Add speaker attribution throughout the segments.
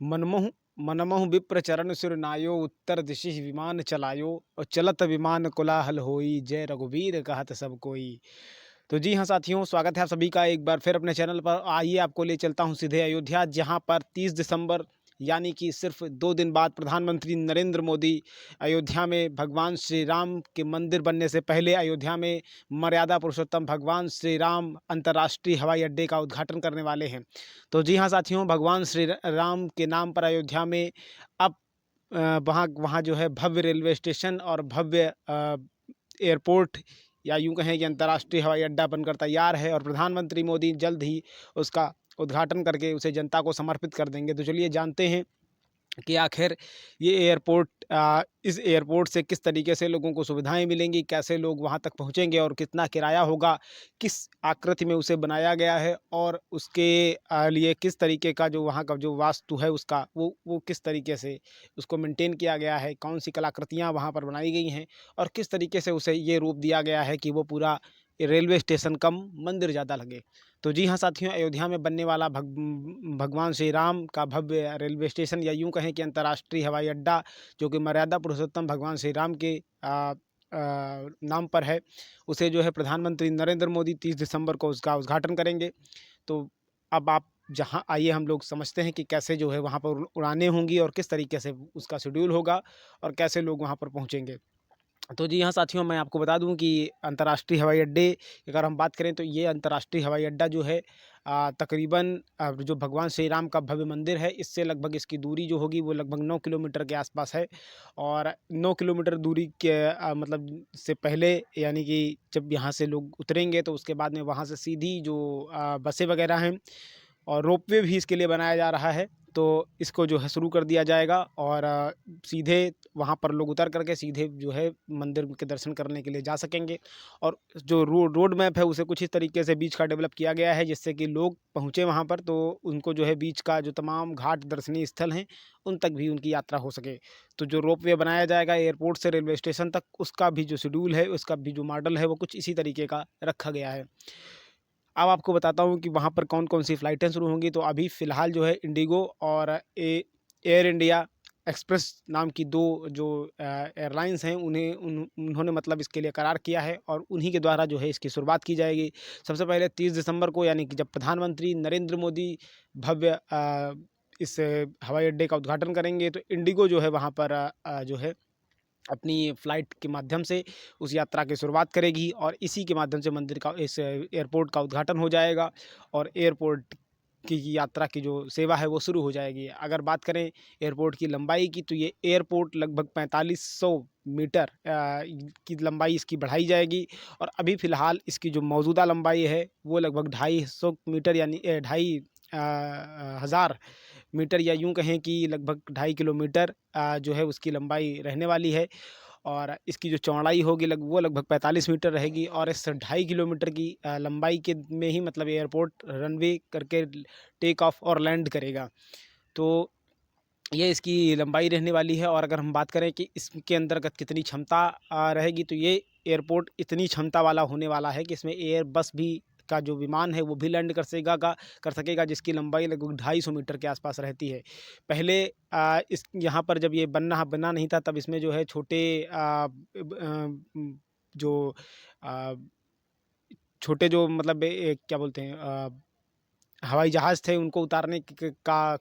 Speaker 1: मनमोहु मनमोहु विप्र चरण सिर नायो उत्तर दिशि विमान चलायो और चलत विमान कोलाहल होई जय रघुवीर कहत सब कोई। तो जी हाँ साथियों, स्वागत है आप सभी का एक बार फिर अपने चैनल पर। आइए आपको ले चलता हूँ सीधे अयोध्या, जहाँ पर 30 दिसंबर यानी कि सिर्फ 2 दिन बाद प्रधानमंत्री नरेंद्र मोदी अयोध्या में भगवान श्री राम के मंदिर बनने से पहले अयोध्या में मर्यादा पुरुषोत्तम भगवान श्री राम अंतर्राष्ट्रीय हवाई अड्डे का उद्घाटन करने वाले हैं। तो जी हाँ साथियों, भगवान श्री राम के नाम पर अयोध्या में अब वहाँ वहाँ जो है भव्य रेलवे स्टेशन और भव्य एयरपोर्ट या यूँ कहें कि अंतर्राष्ट्रीय हवाई अड्डा बनकर तैयार है और प्रधानमंत्री मोदी जल्द ही उसका उद्घाटन करके उसे जनता को समर्पित कर देंगे। तो चलिए जानते हैं कि आखिर ये एयरपोर्ट इस एयरपोर्ट से किस तरीके से लोगों को सुविधाएं मिलेंगी, कैसे लोग वहां तक पहुंचेंगे और कितना किराया होगा, किस आकृति में उसे बनाया गया है और उसके लिए किस तरीके का जो वहां का जो वास्तु है उसका वो किस तरीके से उसको मेंटेन किया गया है, कौन सी कलाकृतियां वहां पर बनाई गई हैं और किस तरीके से उसे ये रूप दिया गया है कि वो पूरा रेलवे स्टेशन कम मंदिर ज़्यादा लगे। तो जी हाँ साथियों, अयोध्या में बनने वाला भगवान श्री राम का भव्य रेलवे स्टेशन या यूँ कहें कि अंतर्राष्ट्रीय हवाई अड्डा, जो कि मर्यादा पुरुषोत्तम भगवान श्री राम के नाम पर है, उसे जो है प्रधानमंत्री नरेंद्र मोदी 30 दिसंबर को उसका उद्घाटन करेंगे। तो अब आप जहाँ आइए हम लोग समझते हैं कि कैसे जो है वहाँ पर उड़ानें होंगी और किस तरीके से उसका शेड्यूल होगा और कैसे लोग वहाँ पर पहुँचेंगे। तो जी हाँ साथियों, मैं आपको बता दूं कि अंतर्राष्ट्रीय हवाई अड्डे की अगर हम बात करें तो ये अंतर्राष्ट्रीय हवाई अड्डा जो है तकरीबन जो भगवान श्री राम का भव्य मंदिर है इससे लगभग इसकी दूरी जो होगी वो लगभग 9 किलोमीटर के आसपास है। और 9 किलोमीटर दूरी के मतलब से पहले यानी कि जब यहाँ से लोग उतरेंगे तो उसके बाद में वहाँ से सीधी जो बसें वगैरह हैं और रोपवे भी इसके लिए बनाया जा रहा है। तो इसको जो है शुरू कर दिया जाएगा और सीधे वहाँ पर लोग उतर करके सीधे जो है मंदिर के दर्शन करने के लिए जा सकेंगे। और जो रोड मैप है उसे कुछ इस तरीके से बीच का डेवलप किया गया है जिससे कि लोग पहुँचे वहाँ पर तो उनको जो है बीच का जो तमाम घाट दर्शनीय स्थल हैं उन तक भी उनकी यात्रा हो सके। तो जो रोपवे बनाया जाएगा एयरपोर्ट से रेलवे स्टेशन तक, उसका भी जो शेड्यूल है, उसका भी जो मॉडल है वो कुछ इसी तरीके का रखा गया है। अब आपको बताता हूँ कि वहाँ पर कौन-कौन सी फ़्लाइटें शुरू होंगी। तो अभी फ़िलहाल जो है इंडिगो और एयर इंडिया एक्सप्रेस नाम की 2 जो एयरलाइंस हैं उन्होंने मतलब इसके लिए करार किया है और उन्हीं के द्वारा जो है इसकी शुरुआत की जाएगी। सबसे पहले 30 दिसंबर को यानी कि जब प्रधानमंत्री नरेंद्र मोदी भव्य इस हवाई अड्डे का उद्घाटन करेंगे तो इंडिगो जो है वहाँ पर जो है अपनी फ़्लाइट के माध्यम से उस यात्रा की शुरुआत करेगी और इसी के माध्यम से मंदिर का इस एयरपोर्ट का उद्घाटन हो जाएगा और एयरपोर्ट की यात्रा की जो सेवा है वो शुरू हो जाएगी। अगर बात करें एयरपोर्ट की लंबाई की तो ये एयरपोर्ट लगभग 4500 मीटर की लंबाई इसकी बढ़ाई जाएगी और अभी फ़िलहाल इसकी जो मौजूदा लंबाई है वो लगभग 250 मीटर यानी ढाई हज़ार मीटर या यूँ कहें कि लगभग 2.5 किलोमीटर जो है उसकी लंबाई रहने वाली है। और इसकी जो चौड़ाई होगी वो लगभग 45 मीटर रहेगी और इस 2.5 किलोमीटर की लंबाई के में ही मतलब एयरपोर्ट रनवे करके टेक ऑफ और लैंड करेगा। तो ये इसकी लंबाई रहने वाली है। और अगर हम बात करें कि इसके अंतर्गत कितनी क्षमता रहेगी तो ये एयरपोर्ट इतनी क्षमता वाला होने वाला है कि इसमें एयर बस भी का जो विमान है वो भी लैंड कर सकेगा जिसकी लंबाई लगभग 250 मीटर के आसपास रहती है। पहले इस यहाँ पर जब ये बना नहीं था तब इसमें जो है छोटे जो अ, छोटे जो मतलब क्या बोलते हैं हवाई जहाज़ थे उनको उतारने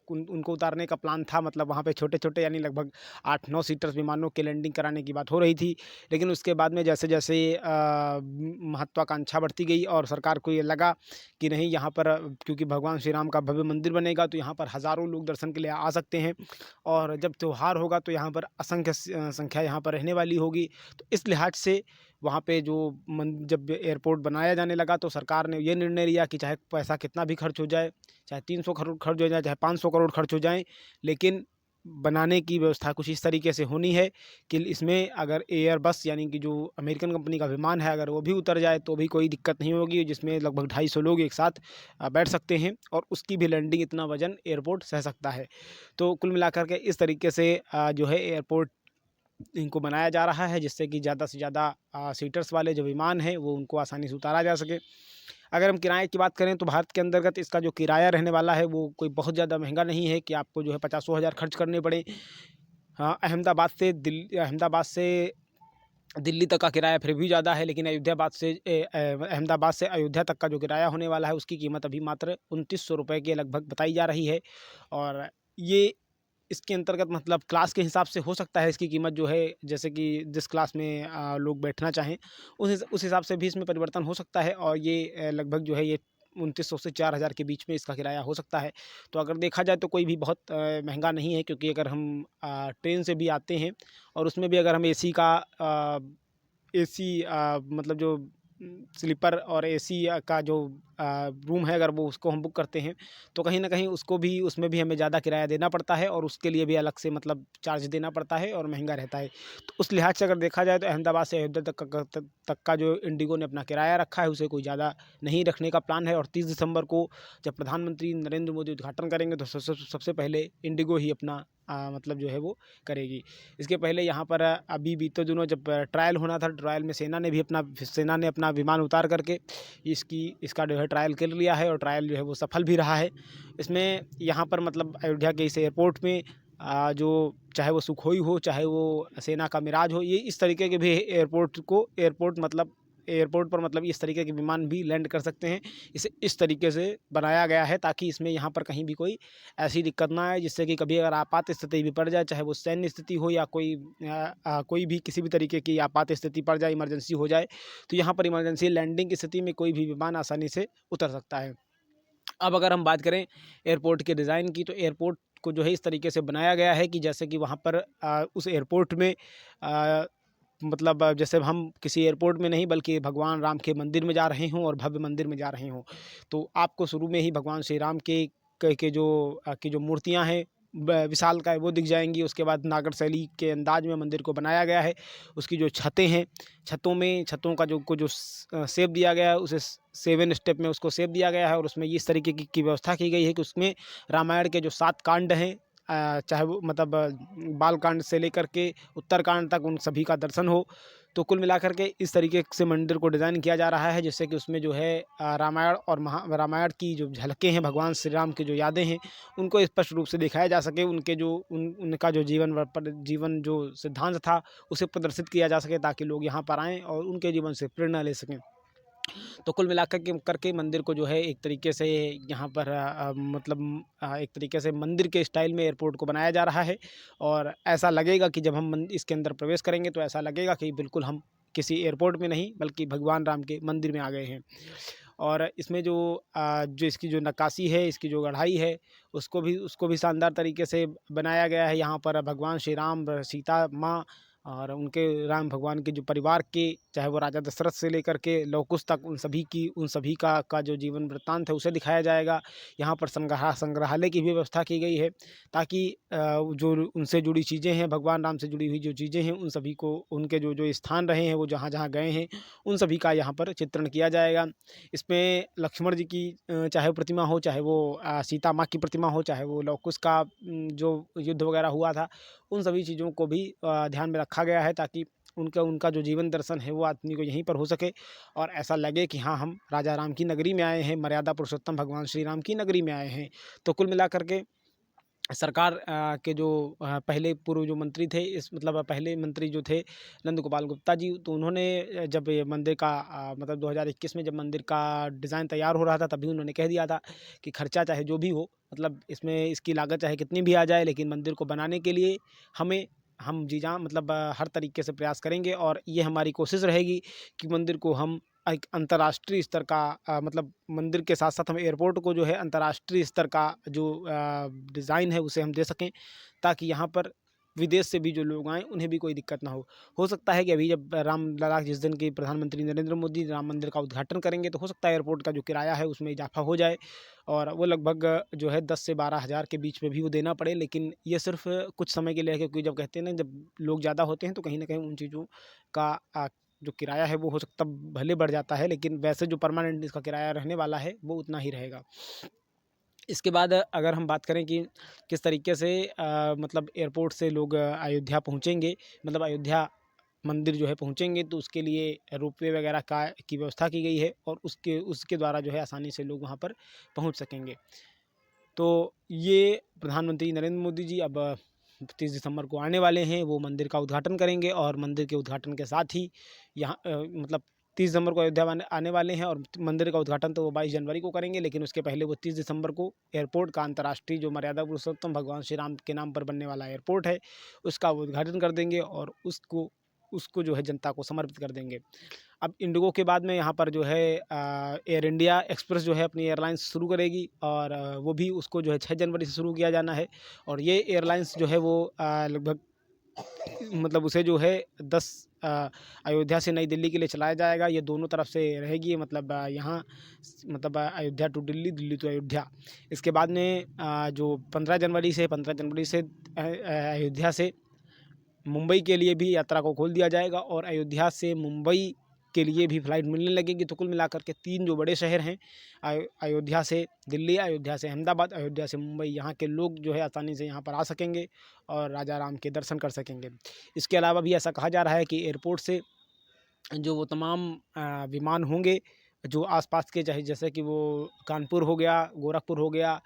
Speaker 1: उनको उतारने का प्लान था। मतलब वहाँ पे छोटे-छोटे यानी लगभग 8-9 सीटर्स विमानों के लैंडिंग कराने की बात हो रही थी। लेकिन उसके बाद में जैसे-जैसे महत्वाकांक्षा बढ़ती गई और सरकार को ये लगा कि नहीं यहाँ पर क्योंकि भगवान श्री राम का भव्य मंदिर बनेगा तो यहाँ पर हज़ारों लोग दर्शन के लिए आ सकते हैं और जब त्योहार होगा तो यहाँ पर असंख्य संख्या यहाँ पर रहने वाली होगी। तो इस लिहाज से वहाँ पे जो जब एयरपोर्ट बनाया जाने लगा तो सरकार ने ये निर्णय लिया कि चाहे पैसा कितना भी खर्च हो जाए, चाहे 300 करोड़ खर्च हो जाए, चाहे 500 करोड़ खर्च हो जाएँ, लेकिन बनाने की व्यवस्था कुछ इस तरीके से होनी है कि इसमें अगर एयरबस यानी कि जो अमेरिकन कंपनी का विमान है अगर वो भी उतर जाए तो भी कोई दिक्कत नहीं होगी, जिसमें लगभग 250 लोग एक साथ बैठ सकते हैं और उसकी भी लैंडिंग इतना वज़न एयरपोर्ट सह सकता है। तो कुल मिलाकर के इस तरीके से जो है एयरपोर्ट इनको बनाया जा रहा है, जिससे कि ज़्यादा से ज़्यादा सीटर्स वाले जो विमान हैं वो उनको आसानी से उतारा जा सके। अगर हम किराए की बात करें तो भारत के अंतर्गत इसका जो किराया रहने वाला है वो कोई बहुत ज़्यादा महंगा नहीं है कि आपको जो है पचासों हज़ार खर्च करने पड़े। हाँ, अहमदाबाद से दिल्ली तक का किराया फिर भी ज़्यादा है, लेकिन अहमदाबाद से अयोध्या तक का जो किराया होने वाला है उसकी कीमत अभी मात्र 2900 रुपये के लगभग बताई जा रही है। और ये इसके अंतर्गत मतलब क्लास के हिसाब से हो सकता है इसकी कीमत जो है, जैसे कि जिस क्लास में लोग बैठना चाहें उस हिसाब से भी इसमें परिवर्तन हो सकता है। और ये लगभग जो है ये 2900 से 4000 के बीच में इसका किराया हो सकता है। तो अगर देखा जाए तो कोई भी बहुत महंगा नहीं है, क्योंकि अगर हम ट्रेन से भी आते हैं और उसमें भी अगर हम एसी मतलब जो स्लीपर और एसी का जो रूम है, अगर वो उसको हम बुक करते हैं तो कहीं न कहीं उसमें भी हमें ज़्यादा किराया देना पड़ता है और उसके लिए भी अलग से मतलब चार्ज देना पड़ता है और महंगा रहता है। तो उस लिहाज से अगर देखा जाए तो अहमदाबाद से अयोध्या तक का जो इंडिगो ने अपना किराया रखा है उसे कोई ज़्यादा नहीं रखने का प्लान है। और 30 दिसंबर को जब प्रधानमंत्री नरेंद्र मोदी उद्घाटन करेंगे तो सबसे पहले इंडिगो ही अपना मतलब जो है वो करेगी। इसके पहले यहाँ पर अभी बीते दिनों जब ट्रायल होना था, ट्रायल में सेना ने अपना विमान उतार करके इसका जो है ट्रायल कर लिया है और ट्रायल जो है वो सफल भी रहा है। इसमें यहाँ पर मतलब अयोध्या के इस एयरपोर्ट में जो चाहे वो सुखोई हो, चाहे वो सेना का मिराज हो, ये इस तरीके के भी एयरपोर्ट पर मतलब इस तरीके के विमान भी लैंड कर सकते हैं। इसे इस तरीके से बनाया गया है ताकि इसमें यहाँ पर कहीं भी कोई ऐसी दिक्कत ना आए, जिससे कि कभी अगर आपात स्थिति भी पड़ जाए, चाहे वो सैन्य स्थिति हो या कोई भी किसी भी तरीके की आपात स्थिति पड़ जाए, इमरजेंसी हो जाए, तो यहाँ पर इमरजेंसी लैंडिंग की स्थिति में कोई भी विमान आसानी से उतर सकता है। अब अगर हम बात करें एयरपोर्ट के डिज़ाइन की, तो एयरपोर्ट को जो है इस तरीके से बनाया गया है कि जैसे कि वहाँ पर उस एयरपोर्ट में मतलब जैसे हम किसी एयरपोर्ट में नहीं बल्कि भगवान राम के मंदिर में जा रहे हों और भव्य मंदिर में जा रहे हों, तो आपको शुरू में ही भगवान श्री राम के जो मूर्तियाँ हैं विशालकाय वो दिख जाएंगी। उसके बाद नागर शैली के अंदाज में मंदिर को बनाया गया है। उसकी जो छतें हैं, छतों का जो शेप दिया गया है उसे 7 स्टेप में उसको शेप दिया गया है और उसमें इस तरीके की व्यवस्था की गई है कि उसमें रामायण के जो 7 कांड हैं, चाहे वो मतलब बाल कांड से लेकर के उत्तरकांड तक उन सभी का दर्शन हो। तो कुल मिलाकर के इस तरीके से मंदिर को डिज़ाइन किया जा रहा है, जिससे कि उसमें जो है रामायण की जो झलकें हैं, भगवान श्री राम की जो यादें हैं, उनको स्पष्ट रूप से दिखाया जा सके। उनका जो जीवन जो सिद्धांत था उसे प्रदर्शित किया जा सके, ताकि लोग यहाँ पर आएँ और उनके जीवन से प्रेरणा ले सकें। तो कुल मिलाकर के करके मंदिर को जो है एक तरीके से यहाँ पर एक तरीके से मंदिर के स्टाइल में एयरपोर्ट को बनाया जा रहा है। और ऐसा लगेगा कि जब हम इसके अंदर प्रवेश करेंगे तो ऐसा लगेगा कि बिल्कुल हम किसी एयरपोर्ट में नहीं बल्कि भगवान राम के मंदिर में आ गए हैं। और इसमें जो इसकी जो नक्काशी है, इसकी जो गढ़ाई है, उसको भी शानदार तरीके से बनाया गया है। यहाँ पर भगवान श्री राम, सीता माँ और उनके राम भगवान के जो परिवार के, चाहे वो राजा दशरथ से लेकर के लव कुश तक, उन सभी का जो जीवन वृत्तांत है उसे दिखाया जाएगा। यहाँ पर संग्रहालय की भी व्यवस्था की गई है, ताकि जो उनसे जुड़ी चीज़ें हैं, भगवान राम से जुड़ी हुई जो चीज़ें हैं, उन सभी को उनके जो स्थान रहे हैं, वो जहाँ जहाँ गए हैं, उन सभी का यहाँ पर चित्रण किया जाएगा। इसमें लक्ष्मण जी की चाहे प्रतिमा हो, चाहे वो सीता माँ की प्रतिमा हो, चाहे वो लव कुश का जो युद्ध वगैरह हुआ था, उन सभी चीज़ों को भी ध्यान में रखा गया है, ताकि उनका जो जीवन दर्शन है वो आदमी को यहीं पर हो सके और ऐसा लगे कि हाँ, हम राजा राम की नगरी में आए हैं, मर्यादा पुरुषोत्तम भगवान श्री राम की नगरी में आए हैं। तो कुल मिलाकर के सरकार के जो पहले पूर्व जो मंत्री थे, पहले मंत्री जो थे नंद गोपाल गुप्ता जी, तो उन्होंने जब ये मंदिर का मतलब 2021 में जब मंदिर का डिज़ाइन तैयार हो रहा था, तभी उन्होंने कह दिया था कि खर्चा चाहे जो भी हो, मतलब इसमें इसकी लागत चाहे कितनी भी आ जाए, लेकिन मंदिर को बनाने के लिए हम जी जान हर तरीके से प्रयास करेंगे और ये हमारी कोशिश रहेगी कि मंदिर को हम एक अंतर्राष्ट्रीय स्तर का मंदिर के साथ साथ हम एयरपोर्ट को जो है अंतर्राष्ट्रीय स्तर का जो डिज़ाइन है उसे हम दे सकें, ताकि यहाँ पर विदेश से भी जो लोग आएँ उन्हें भी कोई दिक्कत ना हो सकता है कि अभी जब राम लला जिस दिन की प्रधानमंत्री नरेंद्र मोदी राम मंदिर का उद्घाटन करेंगे, तो हो सकता है एयरपोर्ट का जो किराया है उसमें इजाफा हो जाए और वो लगभग जो है 10 से 12 हज़ार के बीच में भी वो देना पड़े। लेकिन ये सिर्फ कुछ समय के लिए है, क्योंकि जब कहते हैं ना, जब लोग ज़्यादा होते हैं तो कहीं ना कहीं उन चीज़ों का जो किराया है वो हो सकता भले बढ़ जाता है, लेकिन वैसे जो परमानेंट इसका किराया रहने वाला है वो उतना ही रहेगा। इसके बाद अगर हम बात करें कि किस तरीके से मतलब एयरपोर्ट से लोग अयोध्या पहुँचेंगे, मतलब अयोध्या मंदिर जो है पहुँचेंगे, तो उसके लिए रोपवे वगैरह का की व्यवस्था की गई है और उसके उसके द्वारा जो है आसानी से लोग वहाँ पर पहुँच सकेंगे। तो ये प्रधानमंत्री नरेंद्र मोदी जी अब 30 दिसंबर को आने वाले हैं, वो मंदिर का उद्घाटन करेंगे और मंदिर के उद्घाटन के साथ ही यहाँ मतलब 30 दिसंबर को अयोध्या आने वाले हैं और मंदिर का उद्घाटन तो वो 22 जनवरी को करेंगे, लेकिन उसके पहले वो 30 दिसंबर को एयरपोर्ट का अंतर्राष्ट्रीय जो मर्यादा पुरुषोत्तम भगवान श्री राम के नाम पर बनने वाला एयरपोर्ट है, उसका वो उद्घाटन कर देंगे और उसको उसको जो है जनता को समर्पित कर देंगे। अब इंडिगो के बाद में यहाँ पर जो है एयर इंडिया एक्सप्रेस जो है अपनी एयरलाइंस शुरू करेगी और वो भी उसको जो है 6 जनवरी से शुरू किया जाना है और ये एयरलाइंस जो है वो लगभग मतलब उसे जो है 10 अयोध्या से नई दिल्ली के लिए चलाया जाएगा। ये दोनों तरफ से रहेगी, मतलब यहाँ मतलब अयोध्या टू दिल्ली, दिल्ली टू अयोध्या। इसके बाद में जो 15 जनवरी से अयोध्या से मुंबई के लिए भी यात्रा को खोल दिया जाएगा और अयोध्या से मुंबई के लिए भी फ़्लाइट मिलने लगेगी। तो कुल मिलाकर के 3 जो बड़े शहर हैं, अयोध्या से दिल्ली, अयोध्या से अहमदाबाद, अयोध्या से मुंबई, यहाँ के लोग जो है आसानी से यहाँ पर आ सकेंगे और राजा राम के दर्शन कर सकेंगे। इसके अलावा भी ऐसा कहा जा रहा है कि एयरपोर्ट से जो वो तमाम विमान होंगे जो आसपास के, चाहे जैसे कि वो कानपुर हो गया, गोरखपुर हो गया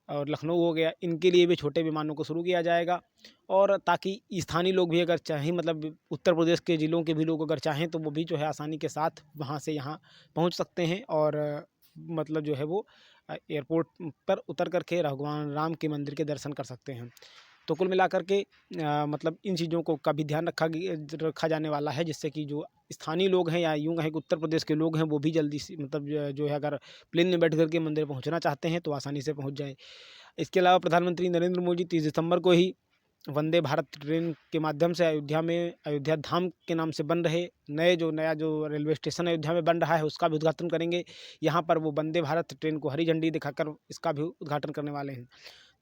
Speaker 1: और लखनऊ हो गया, इनके लिए भी छोटे विमानों को शुरू किया जाएगा और ताकि स्थानीय लोग भी अगर चाहें, मतलब उत्तर प्रदेश के ज़िलों के भी लोग अगर चाहें तो वो भी जो है आसानी के साथ वहाँ से यहाँ पहुँच सकते हैं और मतलब जो है वो एयरपोर्ट पर उतर करके भगवान राम के मंदिर के दर्शन कर सकते हैं। तो कुल मिलाकर के मतलब इन चीज़ों को का भी ध्यान रखा जाने वाला है, जिससे कि जो स्थानीय लोग हैं या यूँ कहें कि उत्तर प्रदेश के लोग हैं, वो भी जल्दी से मतलब जो है अगर प्लेन में बैठ कर के मंदिर पहुँचना चाहते हैं तो आसानी से पहुँच जाएँ। इसके अलावा प्रधानमंत्री नरेंद्र मोदी 30 दिसंबर को ही वंदे भारत ट्रेन के माध्यम से अयोध्या में अयोध्या धाम के नाम से बन रहे नया जो रेलवे स्टेशन अयोध्या में बन रहा है, उसका भी उद्घाटन करेंगे। यहाँ पर वो वंदे भारत ट्रेन को हरी झंडी दिखाकर इसका भी उद्घाटन करने वाले हैं।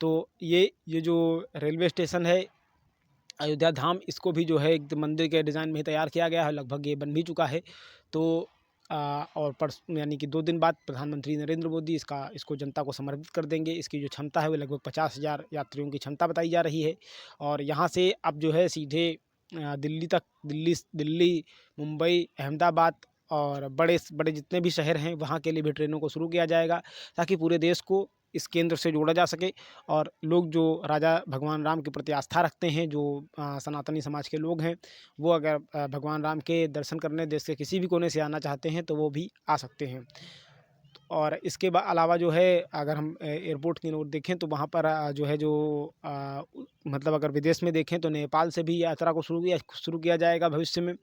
Speaker 1: तो ये जो रेलवे स्टेशन है अयोध्या धाम, इसको भी जो है एक मंदिर के डिज़ाइन में ही तैयार किया गया है, लगभग ये बन भी चुका है। तो और यानी कि 2 दिन बाद प्रधानमंत्री नरेंद्र मोदी इसको जनता को समर्पित कर देंगे। इसकी जो क्षमता है वो लगभग 50,000 यात्रियों की क्षमता बताई जा रही है और यहाँ से अब जो है सीधे दिल्ली तक, दिल्ली, मुंबई, अहमदाबाद और बड़े जितने भी शहर हैं वहाँ के लिए भी ट्रेनों को शुरू किया जाएगा, ताकि पूरे देश को इस केंद्र से जोड़ा जा सके और लोग जो राजा भगवान राम के प्रति आस्था रखते हैं, जो सनातनी समाज के लोग हैं, वो अगर भगवान राम के दर्शन करने देश के किसी भी कोने से आना चाहते हैं तो वो भी आ सकते हैं। और इसके अलावा जो है अगर हम एयरपोर्ट की ओर देखें तो वहाँ पर जो है मतलब अगर विदेश में देखें तो नेपाल से भी यात्रा को शुरू किया जाएगा भविष्य में।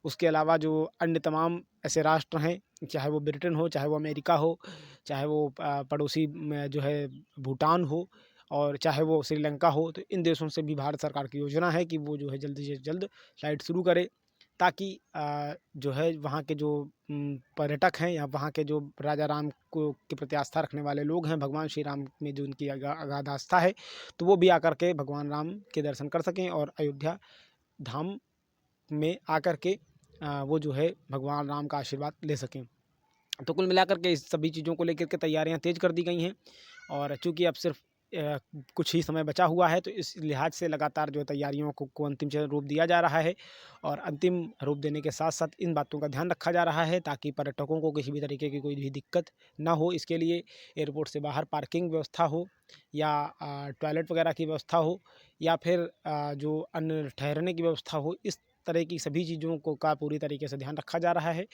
Speaker 1: उसके अलावा जो अन्य तमाम ऐसे राष्ट्र हैं, चाहे वो ब्रिटेन हो, चाहे वो अमेरिका हो, चाहे वो पड़ोसी में जो है भूटान हो और चाहे वो श्रीलंका हो, तो इन देशों से भी भारत सरकार की योजना है कि वो जो है जल्द से जल्द फ्लाइट शुरू करे, ताकि जो है वहाँ के जो पर्यटक हैं या वहाँ के जो राजा राम को के प्रति आस्था रखने वाले लोग हैं, भगवान श्री राम में जो उनकी अगाध आस्था है, तो वो भी आकर के भगवान राम के दर्शन कर सकें और अयोध्या धाम में आकर के वो जो है भगवान राम का आशीर्वाद ले सकें। तो कुल मिलाकर के इस सभी चीज़ों को लेकर के तैयारियां तेज़ कर दी गई हैं और चूँकि अब सिर्फ कुछ ही समय बचा हुआ है, तो इस लिहाज से लगातार जो तैयारियों को अंतिम रूप दिया जा रहा है और अंतिम रूप देने के साथ साथ इन बातों का ध्यान रखा जा रहा है ताकि पर्यटकों को किसी भी तरीके की कोई भी दिक्कत ना हो। इसके लिए एयरपोर्ट से बाहर पार्किंग व्यवस्था हो या टॉयलेट वगैरह की व्यवस्था हो या फिर जो अन्य ठहरने की व्यवस्था हो, इस तरह की सभी चीज़ों को का पूरी तरीके से ध्यान रखा जा रहा है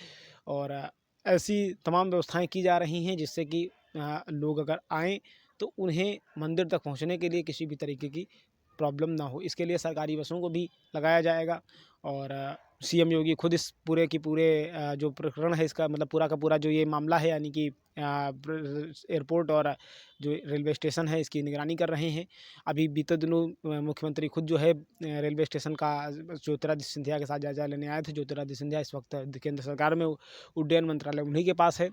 Speaker 1: और ऐसी तमाम व्यवस्थाएं की जा रही हैं जिससे कि लोग अगर आएँ तो उन्हें मंदिर तक पहुंचने के लिए किसी भी तरीके की प्रॉब्लम ना हो। इसके लिए सरकारी बसों को भी लगाया जाएगा और सीएम योगी खुद इस पूरे की पूरे जो प्रकरण है इसका, मतलब पूरा का पूरा जो ये मामला है, यानी कि एयरपोर्ट और जो रेलवे स्टेशन है, इसकी निगरानी कर रहे हैं। अभी बीते दिनों मुख्यमंत्री खुद जो है रेलवे स्टेशन का ज्योतिरादित्य सिंधिया के साथ जायजा लेने आए थे। ज्योतिरादित्य सिंधिया इस वक्त केंद्र सरकार में उड्डयन मंत्रालय उन्हीं के पास है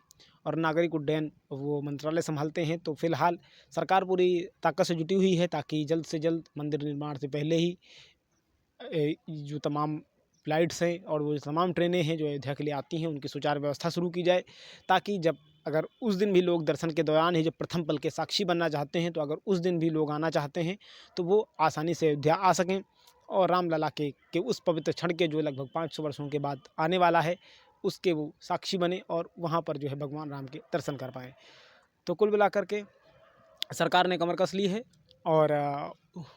Speaker 1: और नागरिक उड्डयन वो मंत्रालय संभालते हैं। तो फिलहाल सरकार पूरी ताकत से जुटी हुई है ताकि जल्द से जल्द मंदिर निर्माण से पहले ही जो तमाम फ्लाइट्स हैं और वो तमाम ट्रेनें हैं जो अयोध्या के लिए आती हैं, उनकी सुचारू व्यवस्था शुरू की जाए, ताकि जब अगर उस दिन भी लोग दर्शन के दौरान ही जब प्रथम पल के साक्षी बनना चाहते हैं, तो अगर उस दिन भी लोग आना चाहते हैं तो वो आसानी से अयोध्या आ सकें और रामलला के उस पवित्र क्षण के जो लगभग 500 वर्षों के बाद आने वाला है, उसके वो साक्षी बने और वहाँ पर जो है भगवान राम के दर्शन कर पाएँ। तो कुल मिलाकर के सरकार ने कमर कस ली है और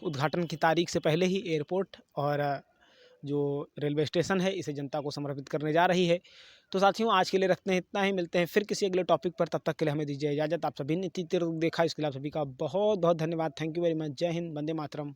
Speaker 1: उद्घाटन की तारीख से पहले ही एयरपोर्ट और जो रेलवे स्टेशन है इसे जनता को समर्पित करने जा रही है। तो साथियों, आज के लिए रखते हैं इतना ही, मिलते हैं फिर किसी अगले टॉपिक पर। तब तक के लिए हमें दीजिए इजाज़त। आप सभी ने तीर देखा, इसके लिए आप सभी का बहुत बहुत धन्यवाद। Thank you very much. जय हिंद, वंदे मातरम।